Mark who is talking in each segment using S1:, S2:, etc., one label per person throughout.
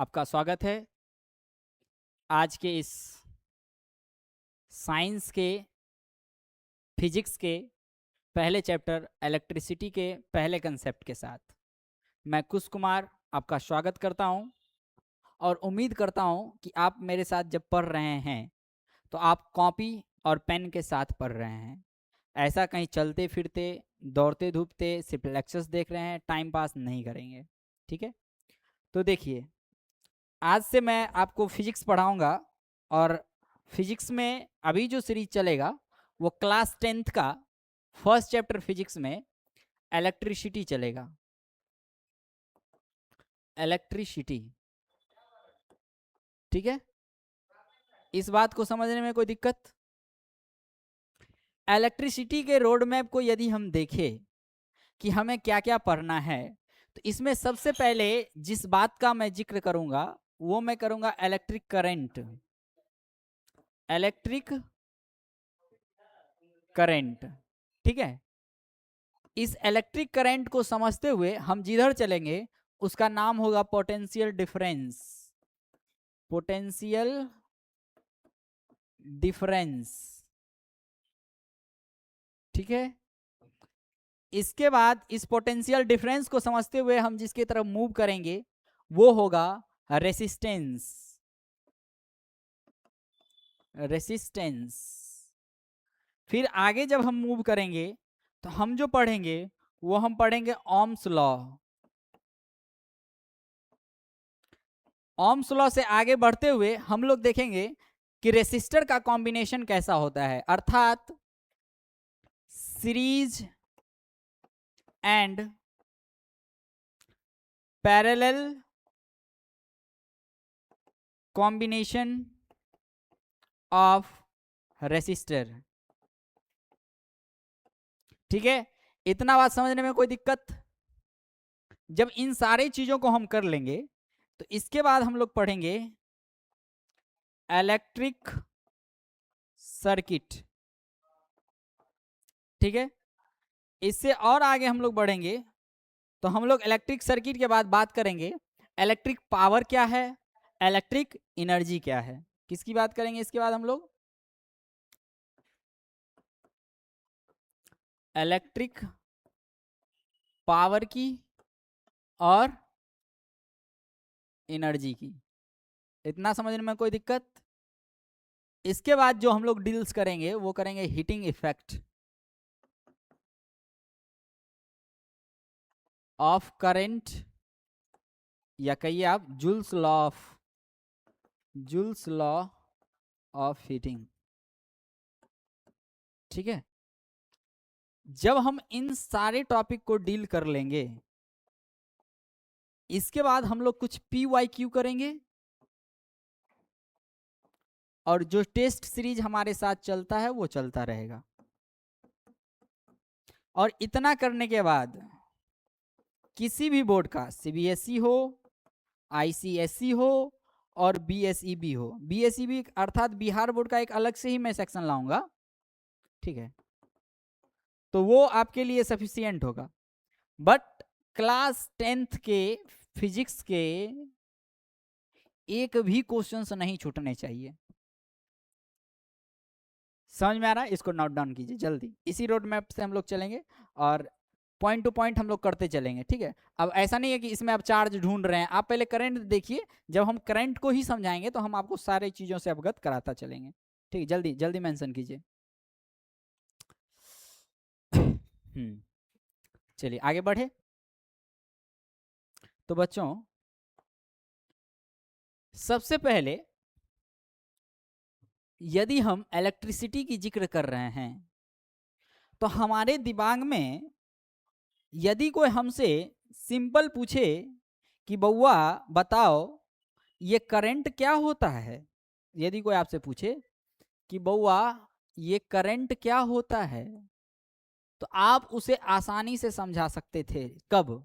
S1: आपका स्वागत है आज के इस साइंस के फिजिक्स के पहले चैप्टर इलेक्ट्रिसिटी के पहले कंसेप्ट के साथ। मैं कुश कुमार आपका स्वागत करता हूं और उम्मीद करता हूं कि आप मेरे साथ जब पढ़ रहे हैं तो आप कॉपी और पेन के साथ पढ़ रहे हैं। ऐसा कहीं चलते फिरते दौड़ते धूपते सिर्फ लेक्चर्स देख रहे हैं टाइम पास नहीं करेंगे, ठीक है। तो देखिए, आज से मैं आपको फिजिक्स पढ़ाऊंगा और फिजिक्स में अभी जो सीरीज चलेगा वो क्लास 10th का फर्स्ट चैप्टर फिजिक्स में इलेक्ट्रिसिटी चलेगा। इलेक्ट्रिसिटी, ठीक है। इस बात को समझने में कोई दिक्कत? इलेक्ट्रिसिटी के रोड मैप को यदि हम देखें कि हमें क्या क्या पढ़ना है, तो इसमें सबसे पहले जिस बात का मैं जिक्र करूंगा वो मैं करूंगा इलेक्ट्रिक करंट। इलेक्ट्रिक करंट, ठीक है। इस इलेक्ट्रिक करंट को समझते हुए हम जिधर चलेंगे उसका नाम होगा पोटेंशियल डिफरेंस। पोटेंशियल डिफरेंस, ठीक है। इसके बाद इस पोटेंशियल डिफरेंस को समझते हुए हम जिसकी तरफ मूव करेंगे वो होगा रेसिस्टेंस। रेसिस्टेंस। फिर आगे जब हम मूव करेंगे तो हम जो पढ़ेंगे वो हम पढ़ेंगे ओम्स लॉ। ओम्स लॉ से आगे बढ़ते हुए हम लोग देखेंगे कि रेसिस्टर का कॉम्बिनेशन कैसा होता है, अर्थात series and parallel combination of resistor, ठीक है। इतना बात समझने में कोई दिक्कत? जब इन सारी चीजों को हम कर लेंगे तो इसके बाद हम लोग पढ़ेंगे इलेक्ट्रिक सर्किट, ठीक है। इससे और आगे हम लोग बढ़ेंगे तो हम लोग इलेक्ट्रिक सर्किट के बाद बात करेंगे इलेक्ट्रिक पावर क्या है, इलेक्ट्रिक एनर्जी क्या है। किसकी बात करेंगे इसके बाद? हम लोग इलेक्ट्रिक पावर की और एनर्जी की। इतना समझने में कोई दिक्कत? इसके बाद जो हम लोग डील्स करेंगे वो करेंगे हीटिंग इफेक्ट ऑफ करंट, या कहिए आप जूल्स लॉ ऑफ हीटिंग, ठीक है। जब हम इन सारे टॉपिक को डील कर लेंगे इसके बाद हम लोग कुछ PYQ करेंगे और जो टेस्ट सीरीज हमारे साथ चलता है वो चलता रहेगा। और इतना करने के बाद किसी भी बोर्ड का CBSE हो, ICSE हो और BSEB हो, BSEB अर्थात बिहार बोर्ड का एक अलग से ही मैं सेक्शन लाऊंगा, ठीक है, तो वो आपके लिए सफिशियंट होगा। बट क्लास 10th के फिजिक्स के एक भी क्वेश्चंस नहीं छूटने चाहिए। समझ में आ रहा है? इसको नोट डाउन कीजिए जल्दी। इसी रोड मैप से हम लोग चलेंगे और पॉइंट टू पॉइंट हम लोग करते चलेंगे, ठीक है। अब ऐसा नहीं है कि इसमें आप चार्ज ढूंढ रहे हैं, आप पहले करंट देखिए। जब हम करंट को ही समझाएंगे तो हम आपको सारे चीजों से अवगत कराता चलेंगे, ठीक है। जल्दी जल्दी मेंशन कीजिए। चलिए आगे बढ़े। तो बच्चों, सबसे पहले यदि हम इलेक्ट्रिसिटी की जिक्र कर रहे हैं तो हमारे दिमाग में यदि कोई हमसे सिंपल पूछे कि बउआ बताओ ये करंट क्या होता है, यदि कोई आपसे पूछे कि बउआ ये करंट क्या होता है, तो आप उसे आसानी से समझा सकते थे। कब?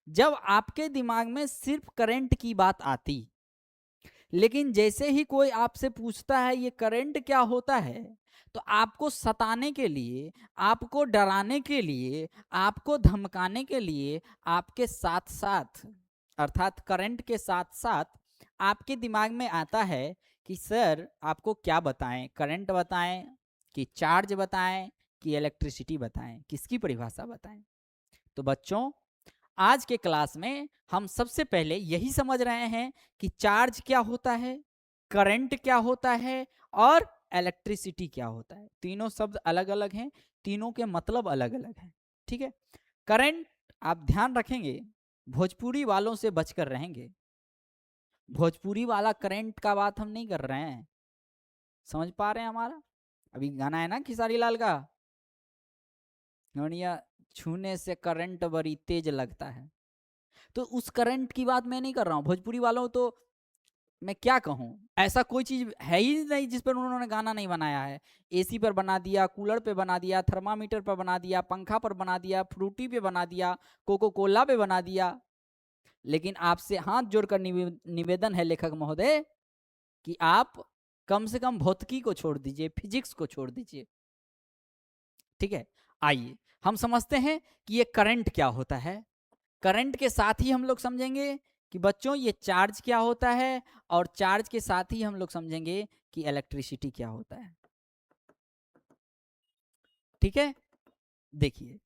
S1: जब आपके दिमाग में सिर्फ करंट की बात आती। लेकिन जैसे ही कोई आपसे पूछता है ये करंट क्या होता है, तो आपको सताने के लिए, आपको डराने के लिए, आपको धमकाने के लिए, आपके साथ साथ अर्थात करंट के साथ साथ आपके दिमाग में आता है कि सर आपको क्या बताएं, करंट बताएं कि चार्ज बताएं कि इलेक्ट्रिसिटी बताएं, किसकी परिभाषा बताएं। तो बच्चों आज के क्लास में हम सबसे पहले यही समझ रहे हैं कि चार्ज क्या होता है, करंट क्या होता है और इलेक्ट्रिसिटी क्या होता है। तीनों शब्द अलग अलग हैं, तीनों के मतलब अलग अलग हैं। ठीक है, करंट आप ध्यान रखेंगे, भोजपुरी वालों से बचकर रहेंगे। भोजपुरी वाला करंट का बात हम नहीं कर रहे हैं, समझ पा रहे हैं हमारा। अभी गाना है ना खेसारी लाल का, नोनिया छूने से करंट बड़ी तेज लगता है। तो उस करंट की बात मैं नहीं कर रहा हूँ। भोजपुरी वालों तो मैं क्या कहूँ, ऐसा कोई चीज है ही नहीं जिस पर उन्होंने गाना नहीं बनाया है। एसी पर बना दिया, कूलर पे बना दिया, थर्मामीटर पर बना दिया, पंखा पर बना दिया, फ्रूटी पे बना दिया, कोको कोला पे बना दिया। लेकिन आपसे हाथ जोड़कर निवेदन है लेखक महोदय कि आप कम से कम भौतिकी को छोड़ दीजिए, फिजिक्स को छोड़ दीजिए। ठीक है, आइए हम समझते हैं कि ये करंट क्या होता है। करंट के साथ ही हम लोग समझेंगे कि बच्चों ये चार्ज क्या होता है, और चार्ज के साथ ही हम लोग समझेंगे कि इलेक्ट्रिसिटी क्या होता है। ठीक है, देखिए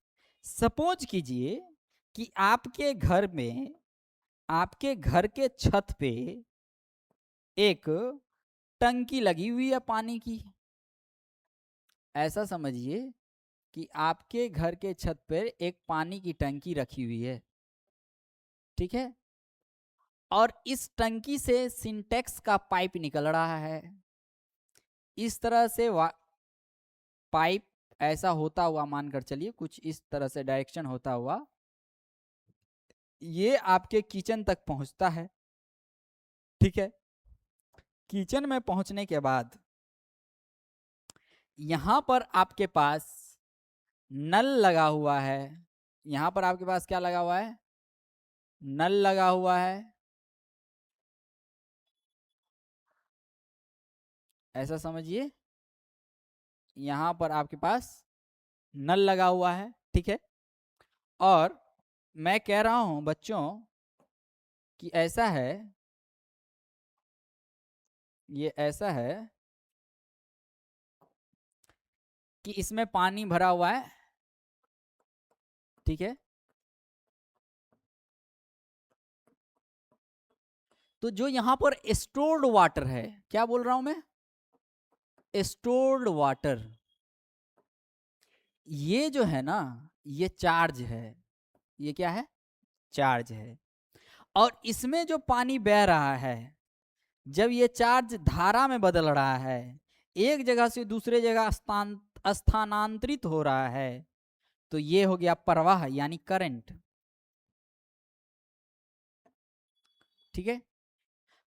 S1: सपोज कीजिए कि आपके घर में, आपके घर के छत पे एक टंकी लगी हुई है पानी की। ऐसा समझिए कि आपके घर के छत पर एक पानी की टंकी रखी हुई है। ठीक है, और इस टंकी से सिंटेक्स का पाइप निकल रहा है। इस तरह से पाइप ऐसा होता हुआ मानकर चलिए, कुछ इस तरह से डायरेक्शन होता हुआ ये आपके किचन तक पहुंचता है। ठीक है, किचन में पहुंचने के बाद यहां पर आपके पास नल लगा हुआ है। यहां पर आपके पास क्या लगा हुआ है, नल लगा हुआ है। ऐसा समझिए, यहां पर आपके पास नल लगा हुआ है। ठीक है, और मैं कह रहा हूं बच्चों कि ऐसा है, ये ऐसा है कि इसमें पानी भरा हुआ है। ठीक है, तो जो यहां पर स्टोर्ड वाटर है, क्या बोल रहा हूं मैं, स्टोर्ड वाटर, ये जो है ना ये चार्ज है। ये क्या है, चार्ज है। और इसमें जो पानी बह रहा है, जब ये चार्ज धारा में बदल रहा है, एक जगह से दूसरे जगह स्थानांतरित हो रहा है, तो ये हो गया प्रवाह यानी करंट। ठीक है,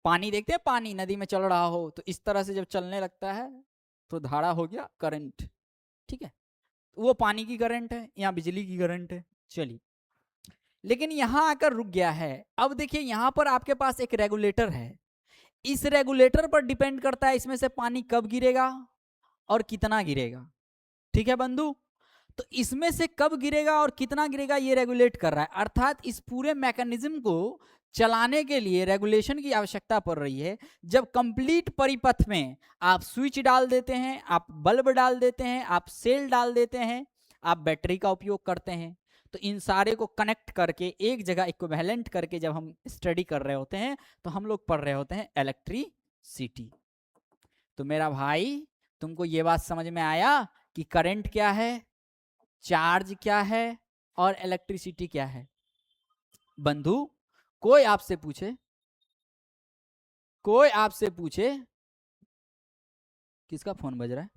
S1: पानी देखते हैं, पानी नदी में चल रहा हो तो इस तरह से जब चलने लगता है तो धारा हो गया करंट। ठीक है, वो पानी की करंट है, यहाँ बिजली की करंट है। चलिए, लेकिन यहां आकर रुक गया है। अब देखिए यहां पर आपके पास एक रेगुलेटर है। इस रेगुलेटर पर डिपेंड करता है इसमें से पानी कब गिरेगा और कितना गिरेगा। ठीक है बंधु, तो इसमें से कब गिरेगा और कितना गिरेगा ये रेगुलेट कर रहा है। अर्थात इस पूरे मैकेनिज्म को चलाने के लिए रेगुलेशन की आवश्यकता पड़ रही है। जब कंप्लीट परिपथ में आप स्विच डाल देते हैं, आप बल्ब डाल देते हैं, आप सेल डाल देते हैं, आप बैटरी का उपयोग करते हैं, तो इन सारे को कनेक्ट करके एक जगह इक्विवेलेंट करके जब हम स्टडी कर रहे होते हैं तो हम लोग पढ़ रहे होते हैं इलेक्ट्रिसिटी। तो मेरा भाई तुमको ये बात समझ में आया कि करंट क्या है, चार्ज क्या है और इलेक्ट्रिसिटी क्या है। बंधु कोई आपसे पूछे, कोई आपसे पूछे, किसका फोन बज रहा है,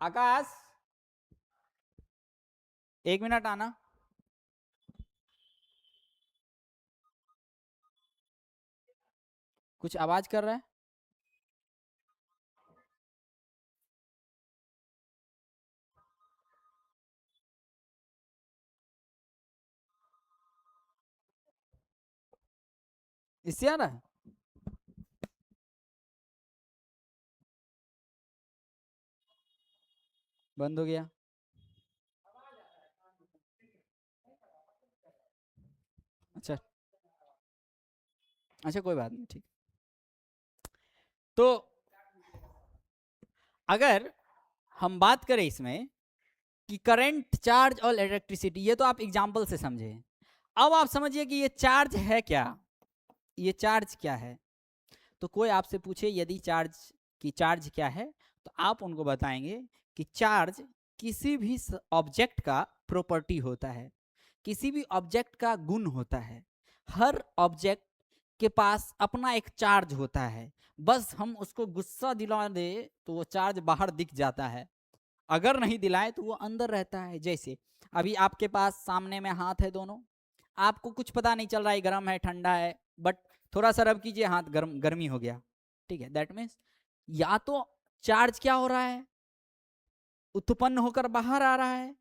S1: आकाश 1 मिनट आना। कुछ आवाज कर रहा है। इससे आ रहा है, बंद हो गया। अच्छा अच्छा, कोई बात नहीं, ठीक। तो अगर हम बात करें इसमें कि करंट, चार्ज और इलेक्ट्रिसिटी, ये तो आप एग्जाम्पल से समझे। अब आप समझिए कि ये चार्ज है क्या, ये चार्ज क्या है। तो कोई आपसे पूछे यदि चार्ज क्या है, तो आप उनको बताएंगे कि चार्ज किसी भी ऑब्जेक्ट का प्रॉपर्टी होता है, किसी भी ऑब्जेक्ट का गुण होता है। हर ऑब्जेक्ट के पास अपना एक चार्ज होता है, बस हम उसको गुस्सा दिला दे तो वो चार्ज बाहर दिख जाता है, अगर नहीं दिलाए तो वो अंदर रहता है। जैसे अभी आपके पास सामने में हाथ है दोनों, आपको कुछ पता नहीं चल रहा है गर्म है ठंडा है, बट थोड़ा सा रब कीजिए हाथ गर्मी हो गया, ठीक है। दैट मीन्स या तो चार्ज क्या हो रहा है, उत्पन्न होकर बाहर आ रहा है,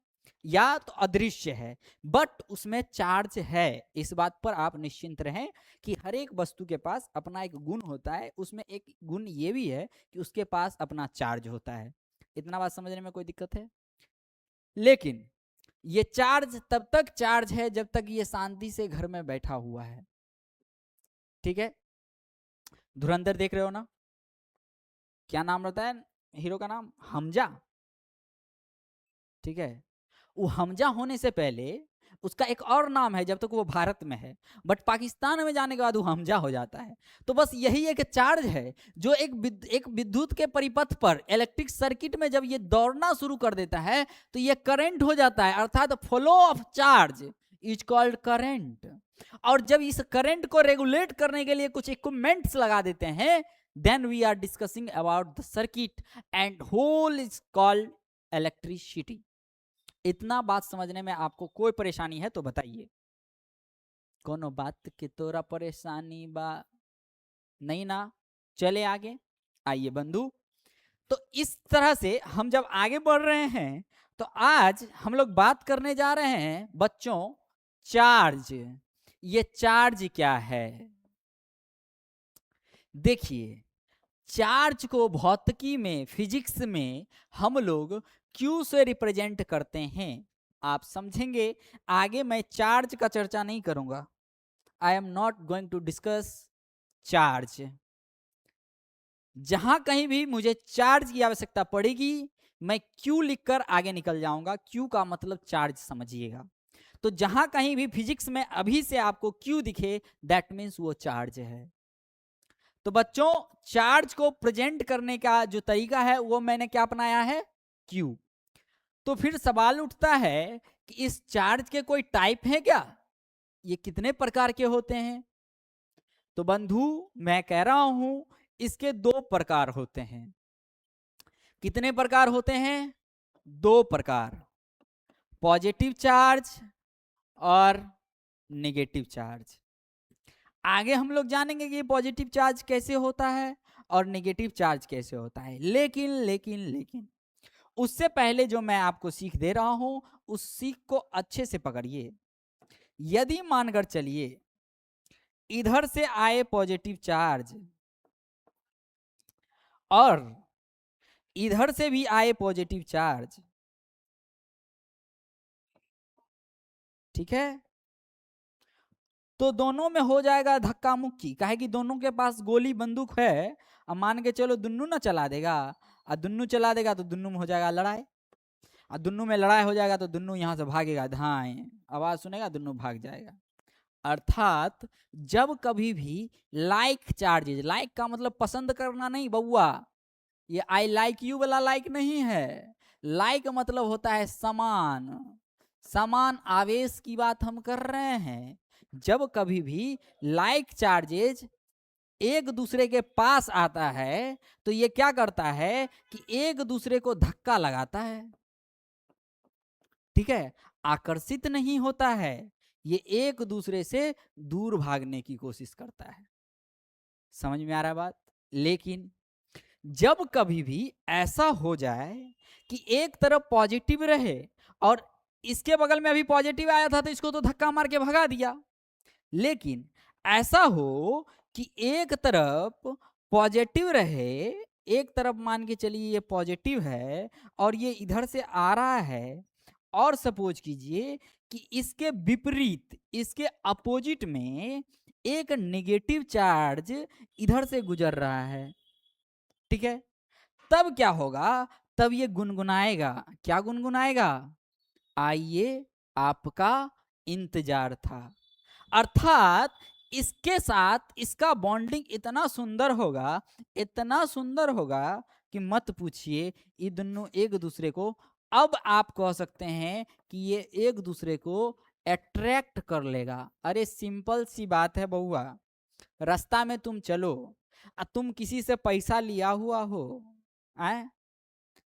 S1: या तो अदृश्य है, बट उसमें चार्ज है। इस बात पर आप निश्चिंत रहें कि हर एक वस्तु के पास अपना एक गुण होता है, उसमें एक गुण ये भी है कि उसके पास अपना चार्ज होता है। इतना बात समझने में कोई दिक्कत है? लेकिन ये चार्ज तब तक चार्ज है जब तक ये शांति से घर में बैठा हुआ है, ठीक है। धुरंधर देख रहे हो ना, क्या नाम रहता है हीरो का नाम, हमजा, ठीक है। वो हमजा होने से पहले उसका एक और नाम है जब तक वो भारत में है, बट पाकिस्तान में जाने के बाद वो हमजा हो जाता है। तो बस यही एक चार्ज है जो एक विद्युत के परिपथ पर इलेक्ट्रिक सर्किट में जब ये दौड़ना शुरू कर देता है तो ये करंट हो जाता है, अर्थात flow of charge is called current. और जब इस करंट को रेगुलेट करने के लिए कुछ इक्विपमेंट्स लगा देते हैं, then we are discussing about the circuit and whole is called electricity. इतना बात समझने में आपको कोई परेशानी है तो बताइए। कोनो बात के तोरा परेशानी बा नहीं ना? चले आगे, आइए बंधु। तो इस तरह से हम जब आगे बढ़ रहे हैं तो आज हम लोग बात करने जा रहे हैं बच्चों चार्ज। ये चार्ज क्या है? देखिए, चार्ज को भौतिकी में, फिजिक्स में हम लोग क्यू से रिप्रेजेंट करते हैं। आप समझेंगे, आगे मैं चार्ज का चर्चा नहीं करूंगा। I am not going to discuss charge. जहां कहीं भी मुझे चार्ज की आवश्यकता पड़ेगी मैं क्यू लिखकर आगे निकल जाऊंगा। क्यू का मतलब चार्ज समझिएगा। तो जहां कहीं भी फिजिक्स में अभी से आपको क्यू दिखे, दैट मीन्स वो चार्ज है। तो बच्चों, चार्ज को प्रेजेंट करने का जो तरीका है वो मैंने क्या अपनाया है, क्यू। तो फिर सवाल उठता है कि इस चार्ज के कोई टाइप है क्या, ये कितने प्रकार के होते हैं? तो बंधु, मैं कह रहा हूं इसके दो प्रकार होते हैं। कितने प्रकार होते हैं? दो प्रकार, पॉजिटिव चार्ज और नेगेटिव चार्ज। आगे हम लोग जानेंगे कि पॉजिटिव चार्ज कैसे होता है और नेगेटिव चार्ज कैसे होता है। लेकिन लेकिन लेकिन उससे पहले जो मैं आपको सीख दे रहा हूं उस सीख को अच्छे से पकड़िए। यदि मानकर चलिए इधर से आए पॉजिटिव चार्ज और इधर से भी आए पॉजिटिव चार्ज, ठीक है, तो दोनों में हो जाएगा धक्का मुक्की। काहे कि दोनों के पास गोली बंदूक है। अब मान के चलो दुन्नू ना चला देगा, और दुन्नू चला देगा तो दुन्नू में हो जाएगा लड़ाई, और दुन्नू में लड़ाई हो जाएगा तो दुन्नू यहाँ से भागेगा, धाए आवाज सुनेगा दुन्नू भाग जाएगा। अर्थात जब कभी भी लाइक चार्जेज, लाइक का मतलब पसंद करना नहीं बउआ, ये आई लाइक यू वाला लाइक नहीं है। लाइक मतलब होता है समान, समान आवेश की बात हम कर रहे हैं। जब कभी भी लाइक चार्जेज एक दूसरे के पास आता है तो ये क्या करता है कि एक दूसरे को धक्का लगाता है, ठीक है, आकर्षित नहीं होता है, ये एक दूसरे से दूर भागने की कोशिश करता है। समझ में आ रहा है बात? लेकिन जब कभी भी ऐसा हो जाए कि एक तरफ पॉजिटिव रहे और इसके बगल में अभी पॉजिटिव आया था तो इसको तो धक्का मार के भगा दिया, लेकिन ऐसा हो कि एक तरफ पॉजिटिव रहे, एक तरफ मान के चलिए ये पॉजिटिव है और ये इधर से आ रहा है और सपोज कीजिए कि इसके विपरीत, इसके अपोजिट में एक नेगेटिव चार्ज इधर से गुजर रहा है, ठीक है। तब क्या होगा, तब ये गुनगुनाएगा। क्या गुनगुनाएगा? आइए आपका इंतजार था। अर्थात इसके साथ इसका बॉन्डिंग इतना सुंदर होगा, इतना सुंदर होगा कि मत पूछिए। ये दोनों एक दूसरे को, अब आप कह सकते हैं कि ये एक दूसरे को अट्रैक्ट कर लेगा। अरे सिंपल सी बात है बउआ, रास्ता में तुम चलो, तुम किसी से पैसा लिया हुआ हो, आए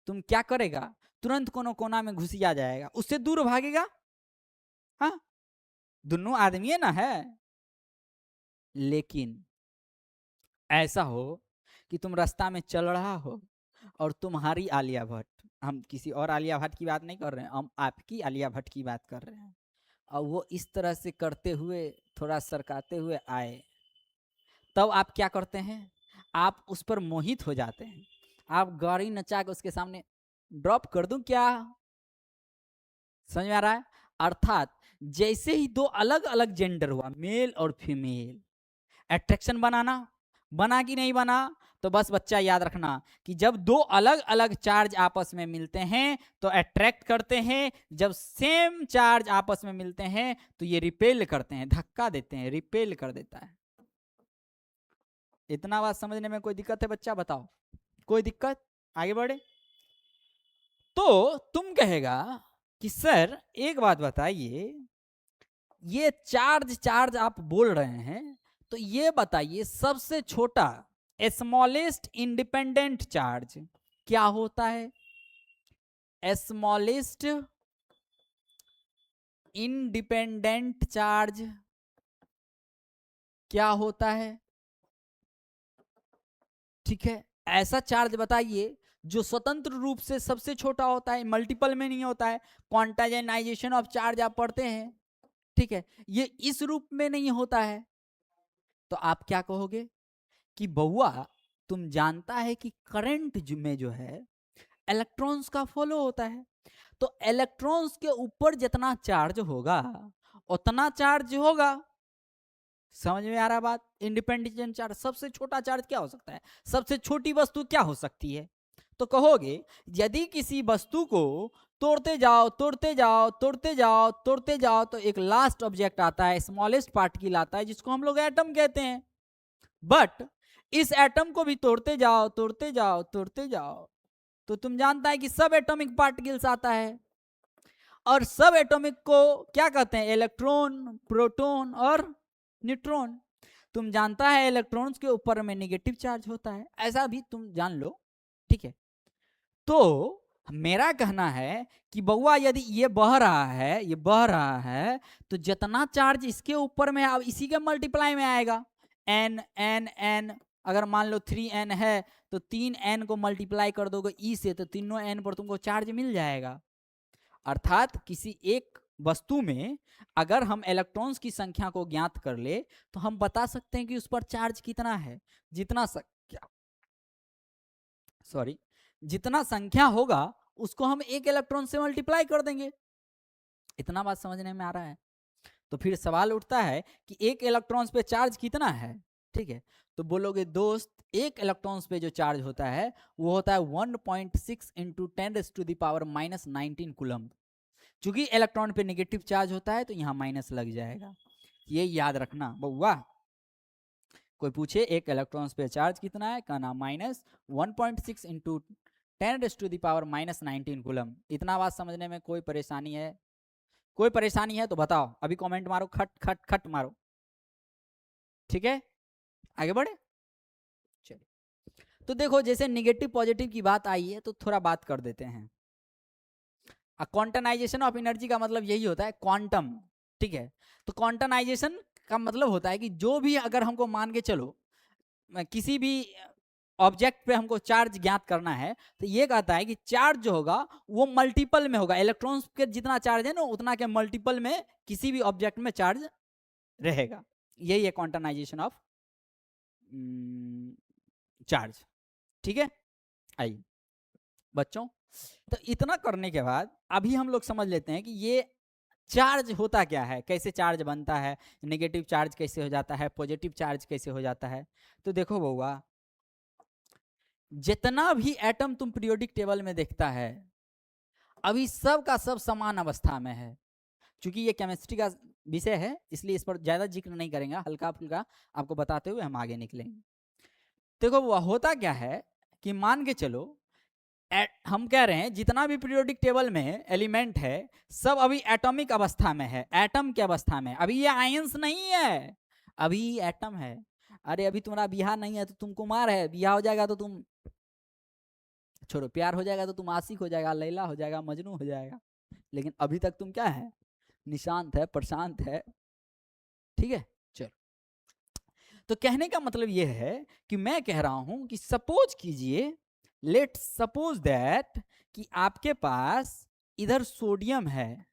S1: तुम क्या करेगा, तुरंत कोनो कोना में घुसिया जाएगा, उससे दूर भागेगा। हाँ, दोनों आदमी ना है। लेकिन ऐसा हो कि तुम रास्ता में चल रहा हो और तुम्हारी आलिया भट्ट, हम किसी और आलिया भट्ट की बात नहीं कर रहे हैं, हम आपकी आलिया भट्ट की बात कर रहे हैं, और वो इस तरह से करते हुए, थोड़ा सरकाते हुए आए, तब आप क्या करते हैं? आप उस पर मोहित हो जाते हैं। आप गाड़ी नचा के उसके सामने ड्रॉप कर दूं क्या? समझ में आ रहा है? अर्थात जैसे ही दो अलग अलग जेंडर हुआ, मेल और फीमेल, अट्रैक्शन बनाना, बना कि नहीं बना? तो बस बच्चा याद रखना कि जब दो अलग अलग चार्ज आपस में मिलते हैं तो अट्रैक्ट करते हैं, जब सेम चार्ज आपस में मिलते हैं तो ये रिपेल करते हैं, धक्का देते हैं, रिपेल कर देता है। इतना बात समझने में कोई दिक्कत है बच्चा? बताओ, कोई दिक्कत? आगे बढ़े तो तुम कहेगा कि सर एक बात बताइए, ये चार्ज चार्ज आप बोल रहे हैं, तो ये बताइए सबसे छोटा स्मॉलेस्ट इंडिपेंडेंट चार्ज क्या होता है? स्मॉलेस्ट इंडिपेंडेंट चार्ज क्या होता है? ठीक है, ऐसा चार्ज बताइए जो स्वतंत्र रूप से सबसे छोटा होता है, मल्टीपल में नहीं होता है। क्वांटाइजेशन ऑफ चार्ज आप पढ़ते हैं, ठीक है, ये इस रूप में नहीं होता है। तो आप क्या कहोगे कि बउआ तुम जानता है कि करंट में जो है इलेक्ट्रॉन्स का फ्लो होता है, तो इलेक्ट्रॉन्स के ऊपर जितना चार्ज होगा उतना चार्ज होगा। समझ में आ रहा बात? इंडिपेंडेंट चार्ज, सबसे छोटा चार्ज क्या हो सकता है? सबसे छोटी वस्तु क्या हो सकती है? तो कहोगे यदि किसी वस्तु को तोड़ते जाओ तोड़ते जाओ तोड़ते जाओ तोड़ते जाओ तो एक लास्ट ऑब्जेक्ट आता है, स्मॉलेस्ट पार्टिकल आता है, जिसको हम लोग एटम कहते हैं। बट इस एटम को भी तोड़ते जाओ तोड़ते जाओ तोड़ते जाओ तो तुम जानता है कि सब एटॉमिक पार्टिकल्स आता है, और सब एटॉमिक को क्या कहते हैं? इलेक्ट्रॉन, प्रोटॉन और न्यूट्रॉन। तुम जानता है इलेक्ट्रॉन्स के ऊपर में नेगेटिव चार्ज होता है, ऐसा भी तुम जान लो, ठीक है। तो मेरा कहना है कि बउआ यदि ये बह रहा है, ये बह रहा है, तो जितना चार्ज इसके ऊपर में अब इसी के मल्टीप्लाई में आएगा। एन एन एन, अगर मान लो 3n है तो 3n को मल्टीप्लाई कर दोगे ई से, तो तीनों n पर तुमको चार्ज मिल जाएगा। अर्थात किसी एक वस्तु में अगर हम इलेक्ट्रॉन्स की संख्या को ज्ञात कर ले तो हम बता सकते हैं कि उस पर चार्ज कितना है। जितना संख्या, सॉरी, जितना संख्या होगा उसको हम एक इलेक्ट्रॉन से मल्टीप्लाई कर देंगे। इतना बात समझने में आ रहा है? तो फिर सवाल उठता है कि एक इलेक्ट्रॉन्स पे चार्ज कितना है, ठीक है। तो बोलोगे दोस्त एक इलेक्ट्रॉन्स पे जो चार्ज होता है वो होता है 1.6 इंटू 10⁻⁻19 कूलम। चूंकि इलेक्ट्रॉन पे नेगेटिव चार्ज होता है तो यहाँ माइनस लग जाएगा, ये याद रखना बउआ। कोई पूछे एक इलेक्ट्रॉन्स पे चार्ज कितना है, कहना -1.6 इंटू 10⁻⁻19 कूलम। इतना बात समझने में कोई परेशानी है? कोई परेशानी है तो बताओ, अभी कमेंट मारो, खट खट खट मारो, ठीक है। आगे बढ़े, चलिए। तो देखो जैसे निगेटिव पॉजिटिव की बात आई है तो थोड़ा बात कर देते हैं। क्वांटनाइजेशन ऑफ एनर्जी का मतलब यही होता है, क्वांटम, ठीक है। तो क्वांटनाइजेशन का मतलब होता है कि जो भी अगर हमको मान के चलो किसी भी ऑब्जेक्ट पे हमको चार्ज ज्ञात करना है, तो ये कहता है कि चार्ज जो होगा वो मल्टीपल में होगा, इलेक्ट्रॉन्स के जितना चार्ज है ना उतना के मल्टीपल में किसी भी ऑब्जेक्ट में चार्ज रहेगा। यही है क्वांटनाइजेशन ऑफ चार्ज, ठीक है। आइए बच्चों, तो इतना करने के बाद अभी हम लोग समझ लेते हैं कि ये चार्ज होता क्या है, कैसे चार्ज बनता है, नेगेटिव चार्ज कैसे हो जाता है, पॉजिटिव चार्ज कैसे हो जाता है। तो देखो बउआ, जितना भी एटम तुम पीरियोडिक टेबल में देखता है अभी सब का सब समान अवस्था में है। क्योंकि ये केमिस्ट्री का विषय है इसलिए इस पर ज्यादा जिक्र नहीं करेंगे, हल्का फुल्का आपको बताते हुए हम आगे निकलेंगे। देखो वो होता क्या है कि मान के चलो हम कह रहे हैं जितना भी पीरियोडिक टेबल में एलिमेंट है सब अभी एटॉमिक अवस्था में है, एटम की अवस्था में। अभी ये आयंस नहीं है, अभी एटम है। अरे अभी तुम्हारा बिहार नहीं है तो तुम कुमार है, बिहार हो जाएगा तो तुम छोड़ो, प्यार हो जाएगा तो तुम आशिक हो जाएगा, लैला हो जाएगा, मजनू हो जाएगा। लेकिन अभी तक तुम क्या है, निशांत है, प्रशांत है। ठीक है, चलो। तो कहने का मतलब यह है कि मैं कह रहा हूं कि सपोज कीजिए, लेट सपोज दैट कि आपके पास इधर सोडियम है,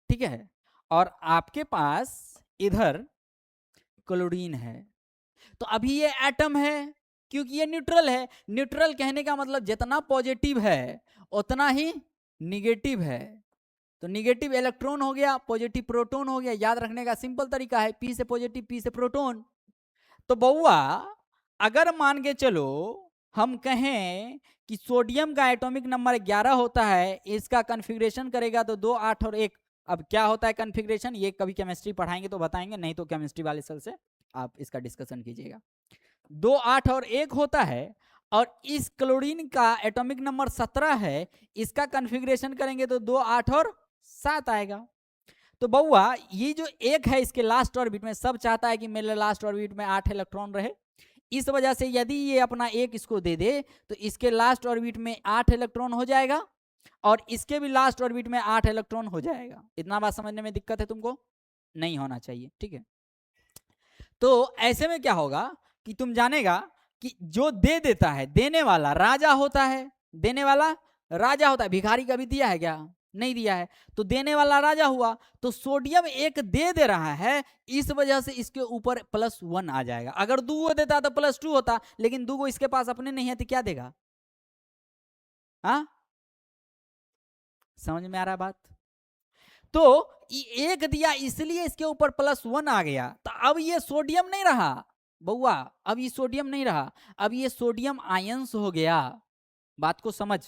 S1: ठीक है, और आपके पास इधर क्लोरीन है। तो अभी ये एटम है क्योंकि ये न्यूट्रल है। न्यूट्रल कहने का मतलब जितना पॉजिटिव है उतना ही निगेटिव है। तो निगेटिव इलेक्ट्रॉन हो गया, पॉजिटिव प्रोटॉन हो गया। याद रखने का सिंपल तरीका है, पी से पॉजिटिव, पी से प्रोटॉन। तो बउआ अगर मान के चलो हम कहें कि सोडियम का एटॉमिक नंबर 11 होता है, इसका कन्फिग्रेशन करेगा तो 2, 8 और 1। अब क्या होता है कन्फिग्रेशन, ये कभी केमिस्ट्री पढ़ाएंगे तो बताएंगे, नहीं तो केमिस्ट्री वाले सर से आप इसका डिस्कशन कीजिएगा। 2, 8 और 1 होता है, और इस क्लोरीन का एटॉमिक नंबर 17 है, इसका कन्फिग्रेशन करेंगे तो 2, 8 और 7 आएगा। तो बउआ ये जो एक है इसके लास्ट ऑर्बिट में, सब चाहता है कि मेरे लास्ट ऑर्बिट में 8 इलेक्ट्रॉन रहे। इस वजह से यदि ये अपना एक इसको दे दे तो इसके लास्ट ऑर्बिट में 8 इलेक्ट्रॉन हो जाएगा, और इसके भी लास्ट ऑर्बिट में 8 इलेक्ट्रॉन हो जाएगा। इतना बात समझने में दिक्कत है तुमको? नहीं होना चाहिए, ठीक है। तो ऐसे में क्या होगा कि तुम जानेगा कि जो दे देता है, देने वाला राजा होता है, देने वाला राजा होता है। भिखारी कभी दिया है क्या? नहीं दिया है। तो देने वाला राजा हुआ। तो सोडियम एक दे रहा है, इस वजह से इसके ऊपर +1 आ जाएगा। अगर 2 देता तो +2 होता, लेकिन 2 इसके पास अपने नहीं है तो क्या देगा? हाँ, समझ में आ रहा है बात? तो एक दिया इसलिए इसके ऊपर +1 आ गया। तो अब ये सोडियम नहीं रहा बउआ, अब ये सोडियम नहीं रहा, अब ये सोडियम आयंस हो गया। बात को समझ।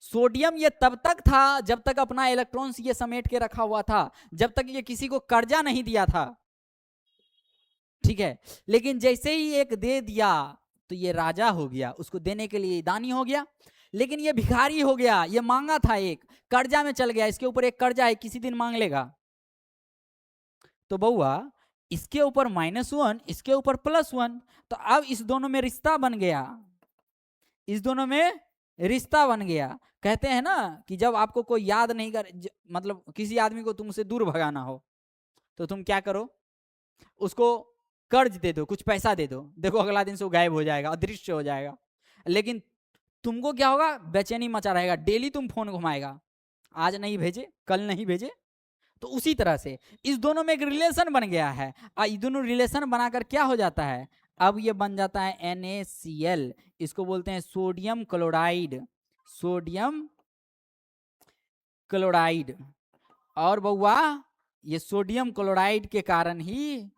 S1: सोडियम ये तब तक था जब तक अपना इलेक्ट्रॉन्स ये समेट के रखा हुआ था, जब तक ये किसी को कर्जा नहीं दिया था, ठीक है। लेकिन जैसे ही एक दे दिया तो ये राजा हो गया, उसको देने के लिए दानी हो गया। लेकिन ये भिखारी हो गया, ये मांगा था, एक कर्जा में चल गया, इसके ऊपर एक कर्जा है, किसी दिन मांग लेगा। तो बउआ इसके ऊपर -1, इसके ऊपर +1। तो अब इस दोनों में रिश्ता बन गया, इस दोनों में रिश्ता बन गया। कहते हैं ना कि जब आपको कोई याद नहीं कर, मतलब किसी आदमी को तुमसे दूर भगाना हो तो तुम क्या करो, उसको कर्ज दे दो, कुछ पैसा दे दो, देखो अगला दिन से वो गायब हो जाएगा, अदृश्य हो जाएगा। लेकिन तुमको क्या होगा, बेचैनी मचा रहेगा, डेली तुम फोन घुमाएगा, आज नहीं भेजे, कल नहीं भेजे। तो उसी तरह से इस दोनों में एक रिलेशन बन गया है, और ये दोनों रिलेशन बनाकर क्या हो जाता है, अब ये बन जाता है NaCl। इसको बोलते हैं सोडियम क्लोराइड, सोडियम क्लोराइड। और बउआ ये सोडियम क्लोराइड के कारण ही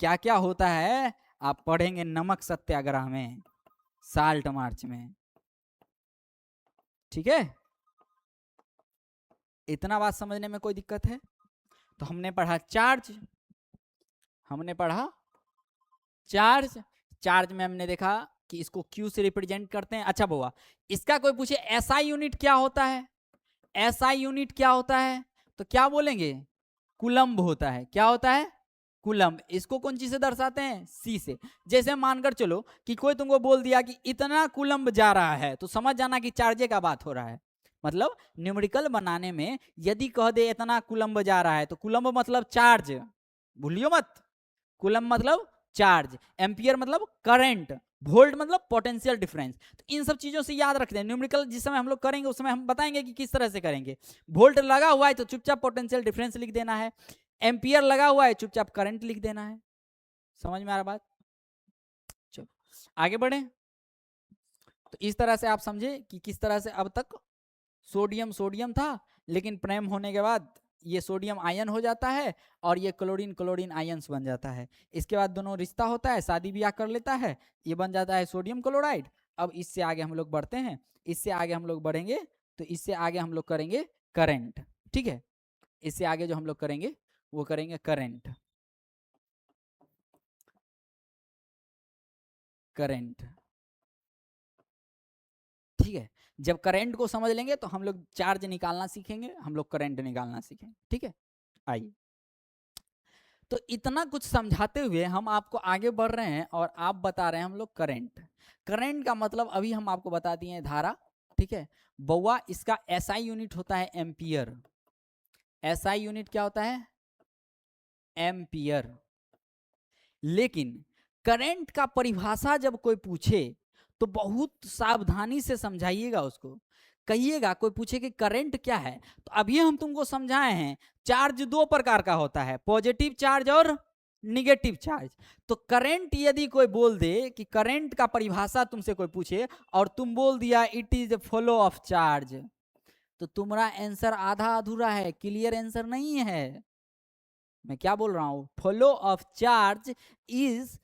S1: क्या क्या होता है आप पढ़ेंगे नमक सत्याग्रह में, साल्ट मार्च में, ठीक है। इतना बात समझने में कोई दिक्कत है? तो हमने पढ़ा चार्ज, हमने पढ़ा चार्ज। चार्ज में हमने देखा कि इसको Q से रिप्रेजेंट करते हैं। अच्छा बुआ, इसका कोई पूछे SI यूनिट क्या होता है, SI यूनिट क्या होता है, तो क्या बोलेंगे, कुलम्ब होता है। क्या होता है? कुलम्ब। इसको कौन चीज से दर्शाते हैं? C से। जैसे मानकर चलो कि कोई तुमको बोल दिया कि इतना कुलम्ब जा रहा है, तो समझ जाना कि चार्जे का बात हो रहा है। मतलब न्यूमेरिकल बनाने में यदि कह दे इतना कुलम्ब जा रहा है, तो कुलम्ब मतलब चार्ज, भूलियो मत। कुलम्ब मतलब चार्ज, एम्पियर मतलब करंट, वोल्ट मतलब पोटेंशियल डिफरेंस। तो इन सब चीजों से याद रखते हैं। न्यूमेरिकल जिस समय हम लोग करेंगे उस समय हम बताएंगे कि किस तरह से करेंगे। वोल्ट लगा हुआ है तो चुपचाप पोटेंशियल डिफरेंस लिख देना है, एम्पियर लगा हुआ है चुपचाप करंट लिख देना है। समझ में आ रहा बात? चलो आगे बढ़े। तो इस तरह से आप समझे कि किस तरह से अब तक सोडियम सोडियम था, लेकिन प्रेम होने के बाद ये सोडियम आयन हो जाता है और ये क्लोरीन क्लोरीन आयन्स बन जाता है। इसके बाद दोनों रिश्ता होता है, शादी ब्याह कर लेता है, ये बन जाता है सोडियम क्लोराइड। अब इससे आगे हम लोग बढ़ते हैं, इससे आगे हम लोग बढ़ेंगे तो इससे आगे हम लोग करेंगे करंट। ठीक है, इससे आगे जो हम लोग करेंगे वो करेंगे करंट। करंट, ठीक है। जब करंट को समझ लेंगे तो हम लोग चार्ज निकालना सीखेंगे, हम लोग करंट निकालना सीखेंगे। ठीक है, आइए। तो इतना कुछ समझाते हुए हम आपको आगे बढ़ रहे हैं और आप बता रहे हैं हम लोग करंट। करंट का मतलब अभी हम आपको बता दिए हैं धारा। ठीक है बउआ, इसका एसआई यूनिट होता है एम्पियर। एसआई यूनिट क्या होता है? एम्पियर। लेकिन करंट का परिभाषा जब कोई पूछे तो बहुत सावधानी से समझाइएगा उसको। कहिएगा, कोई पूछे कि करंट क्या है, तो अभी हम तुमको समझाए हैं चार्ज दो प्रकार का होता है, पॉजिटिव चार्ज और निगेटिव चार्ज। तो करंट यदि कोई बोल दे कि करंट का परिभाषा तुमसे कोई पूछे और तुम बोल दिया it is flow of charge, तो तुम्हारा आंसर आधा अधूरा है, क्लियर आंसर नहीं है। मैं क्या बोल रहा हूं? Flow of charge is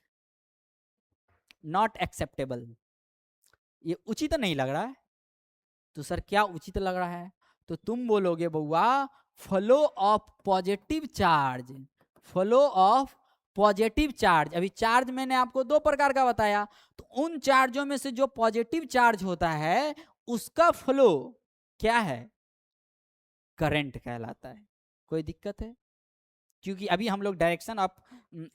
S1: not acceptable. ये उचित नहीं लग रहा है। तो सर क्या उचित लग रहा है? तो तुम बोलोगे बउआ flow of positive charge. Flow of positive charge. अभी चार्ज मैंने आपको दो प्रकार का बताया, तो उन चार्जों में से जो पॉजिटिव चार्ज होता है उसका फ्लो क्या है? करंट कहलाता है। कोई दिक्कत है? क्योंकि अभी हम लोग डायरेक्शन ऑफ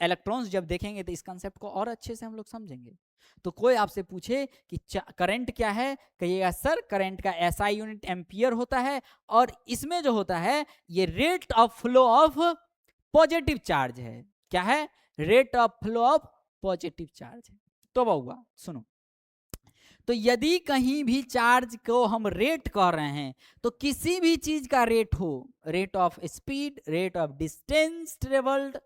S1: इलेक्ट्रॉन्स जब देखेंगे तो इस कंसेप्ट को और अच्छे से हम लोग समझेंगे। तो कोई आपसे पूछे कि करंट क्या है, कहिएगा सर करंट का एसआई यूनिट एम्पियर होता है और इसमें जो होता है ये rate of flow of positive charge है। क्या है? Rate of flow of positive charge है। तो बहुआ सुनो, तो यदि कहीं भी चार्ज को हम रेट कर रहे हैं तो किसी भी चीज का रेट हो, rate of speed, rate of distance travelled,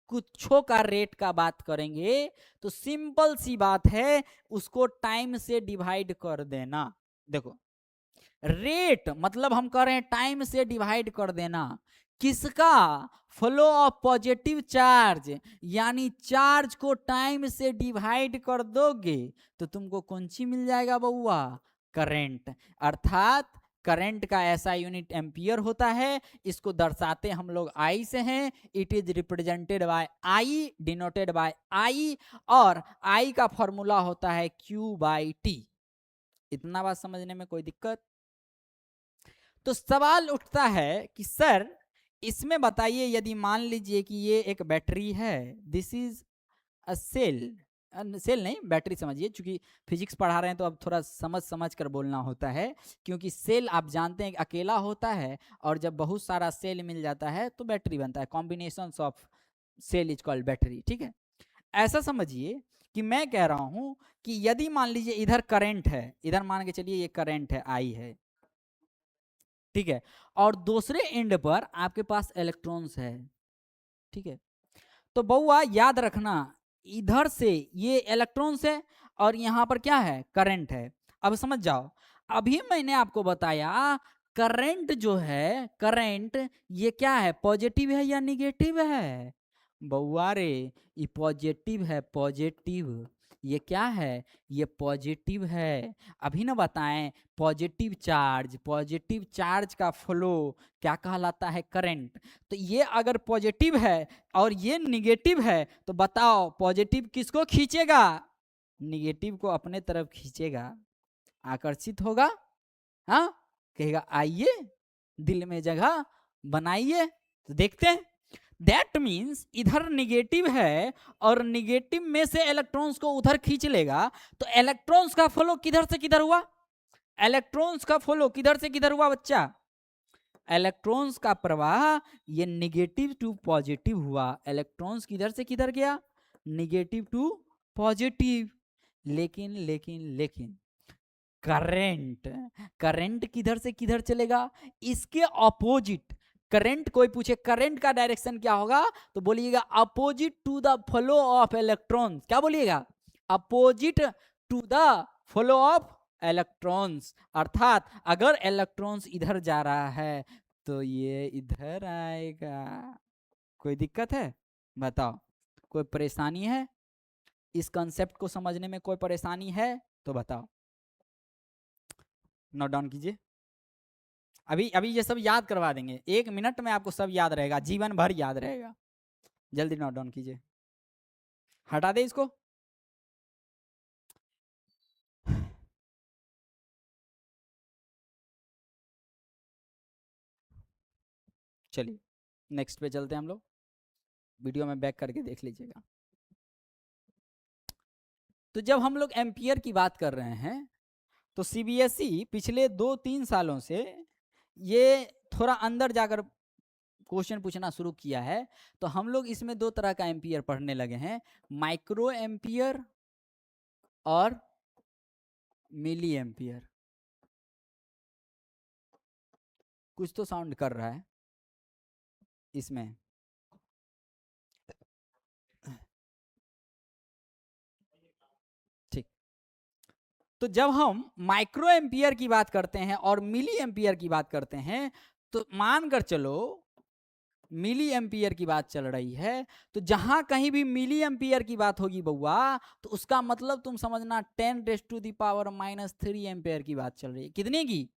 S1: कुछों का रेट का बात करेंगे तो सिंपल सी बात है, उसको टाइम से डिवाइड कर देना। देखो रेट मतलब हम कह रहे हैं टाइम से डिवाइड कर देना। किसका? Flow of positive charge. यानी चार्ज को टाइम से डिवाइड कर दोगे तो तुमको कौन सी मिल जाएगा बउआ? करंट। अर्थात करंट का ऐसा यूनिट एम्पियर होता है, इसको दर्शाते हम लोग आई से हैं। It is represented by I, denoted by I, और आई का फॉर्मूला होता है Q बाई टी। इतना बात समझने में कोई दिक्कत? तो सवाल उठता है कि सर इसमें बताइए, यदि मान लीजिए कि ये एक बैटरी है, this is a cell, cell नहीं बैटरी समझिए, क्योंकि फिजिक्स पढ़ा रहे हैं तो अब थोड़ा समझ समझ कर बोलना होता है। क्योंकि सेल आप जानते हैं अकेला होता है और जब बहुत सारा सेल मिल जाता है तो बैटरी बनता है। Combination of cell is called battery. ठीक है, ऐसा समझिए कि मैं कह रहा हूं कि यदि मान लीजिए इधर करंट है, इधर मान के चलिए ये करंट है, आई है, ठीक है, और दूसरे एंड पर आपके पास इलेक्ट्रॉन्स है। ठीक है, तो बउआ याद रखना इधर से ये इलेक्ट्रॉन्स है और यहां पर क्या है? करंट है। अब समझ जाओ, अभी मैंने आपको बताया करंट जो है, करंट ये क्या है? पॉजिटिव है या निगेटिव है? बउआ रे ये पॉजिटिव है, पॉजिटिव। ये क्या है? ये पॉजिटिव है। अभी ना बताएं, पॉजिटिव चार्ज, पॉजिटिव चार्ज का फ्लो क्या कहलाता है? करंट। तो ये अगर पॉजिटिव है और ये निगेटिव है तो बताओ पॉजिटिव किसको खींचेगा? निगेटिव को अपने तरफ खींचेगा, आकर्षित होगा। हाँ, कहेगा आइए दिल में जगह बनाइए। तो देखते हैं, दैट मीन्स इधर निगेटिव है और निगेटिव में से इलेक्ट्रॉन्स को उधर खींच लेगा, तो इलेक्ट्रॉन्स का फ्लो किधर से किधर हुआ? इलेक्ट्रॉन्स का फ्लो किधर से किधर हुआ बच्चा? इलेक्ट्रॉन्स का प्रवाह ये निगेटिव टू पॉजिटिव हुआ। इलेक्ट्रॉन्स किधर से किधर गया? Negative to positive. लेकिन लेकिन लेकिन करंट, करंट किधर से किधर चलेगा? इसके ऑपोजिट। करंट, कोई पूछे करंट का डायरेक्शन क्या होगा तो बोलिएगा opposite to the flow of electrons. क्या बोलिएगा? Opposite to the flow of electrons, अर्थात अगर इलेक्ट्रॉन्स इधर जा रहा है तो ये इधर आएगा। कोई दिक्कत है? बताओ, कोई परेशानी है? इस कंसेप्ट को समझने में कोई परेशानी है तो बताओ, नोट डाउन कीजिए। अभी अभी ये सब याद करवा देंगे, 1 मिनट में आपको सब याद रहेगा, जीवन भर याद रहेगा। जल्दी नोट डाउन कीजिए, हटा दे इसको। चलिए नेक्स्ट पे चलते हैं हम लोग, वीडियो में बैक करके देख लीजिएगा। तो जब हम लोग एम्पियर की बात कर रहे हैं तो सीबीएसई पिछले 2-3 सालों से ये थोड़ा अंदर जाकर क्वेश्चन पूछना शुरू किया है। तो हम लोग इसमें 2 तरह का एम्पियर पढ़ने लगे हैं, माइक्रो एम्पियर और मिली एम्पियर। कुछ तो साउंड कर रहा है इसमें। ठीक, तो जब हम माइक्रो एम्पियर की बात करते हैं और मिली एम्पियर की बात करते हैं तो मानकर चलो मिली एम्पियर की बात चल रही है, तो जहां कहीं भी मिली एम्पियर की बात होगी बउआ, तो उसका मतलब तुम समझना 10⁻³ एम्पियर की बात चल रही है। कितने की?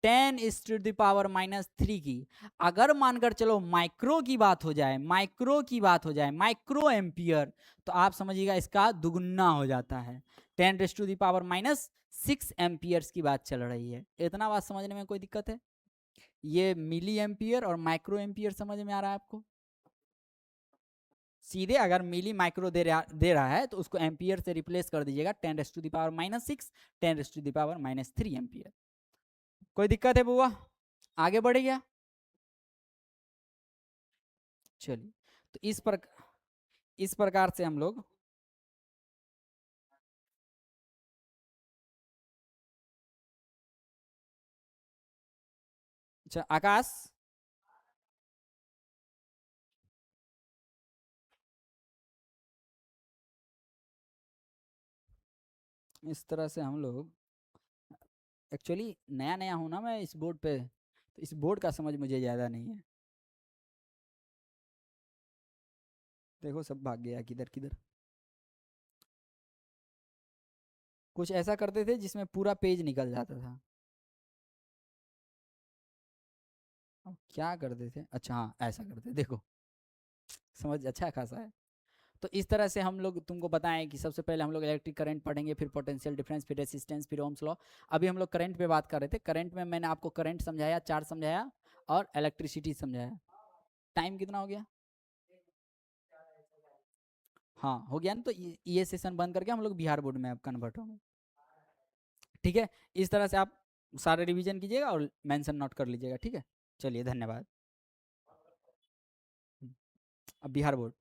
S1: 10⁻³ की। अगर मानकर चलो माइक्रो की बात हो जाए, माइक्रो एम्पियर, तो आप समझिएगा इसका दुगुना हो जाता है, 10⁻⁻6 एम्पियर्स की बात चल रही है। इतना बात समझने में कोई दिक्कत है? ये मिली एम्पियर और माइक्रो एम्पियर समझ में आ रहा है आपको? सीधे अगर मिली माइक्रो दे रहा है तो उसको एम्पियर से रिप्लेस कर दीजिएगा, 10⁻⁻6 10⁻⁻³ एम्पियर। कोई दिक्कत है बुआ? आगे बढ़े क्या? चलिए, तो इस प्रकार से हम लोग अच्छा आकाश, इस तरह से हम लोग, एक्चुअली नया नया हूं ना मैं इस बोर्ड पे, तो इस बोर्ड का समझ मुझे ज़्यादा नहीं है। देखो सब भाग गया किधर किधर। कुछ ऐसा करते थे जिसमें पूरा पेज निकल जाता था। अब क्या करते थे? अच्छा हाँ ऐसा करते, देखो समझ अच्छा खासा है। तो इस तरह से हम लोग तुमको बताएं कि सबसे पहले हम लोग इलेक्ट्रिक करंट पढ़ेंगे, फिर पोटेंशियल डिफरेंस, फिर रेसिस्टेंस, फिर ओम्स लॉ। अभी हम लोग करंट पे बात कर रहे थे। करंट में मैंने आपको करंट समझाया, चार्ज समझाया और इलेक्ट्रिसिटी समझाया। टाइम कितना हो गया? हाँ हो गया ना, तो ये सेशन बंद करके हम लोग बिहार बोर्ड में अब कन्वर्ट होंगे। ठीक है, इस तरह से आप सारे रिवीजन कीजिएगा और मेंशन नोट कर लीजिएगा। ठीक है, चलिए धन्यवाद। अब बिहार बोर्ड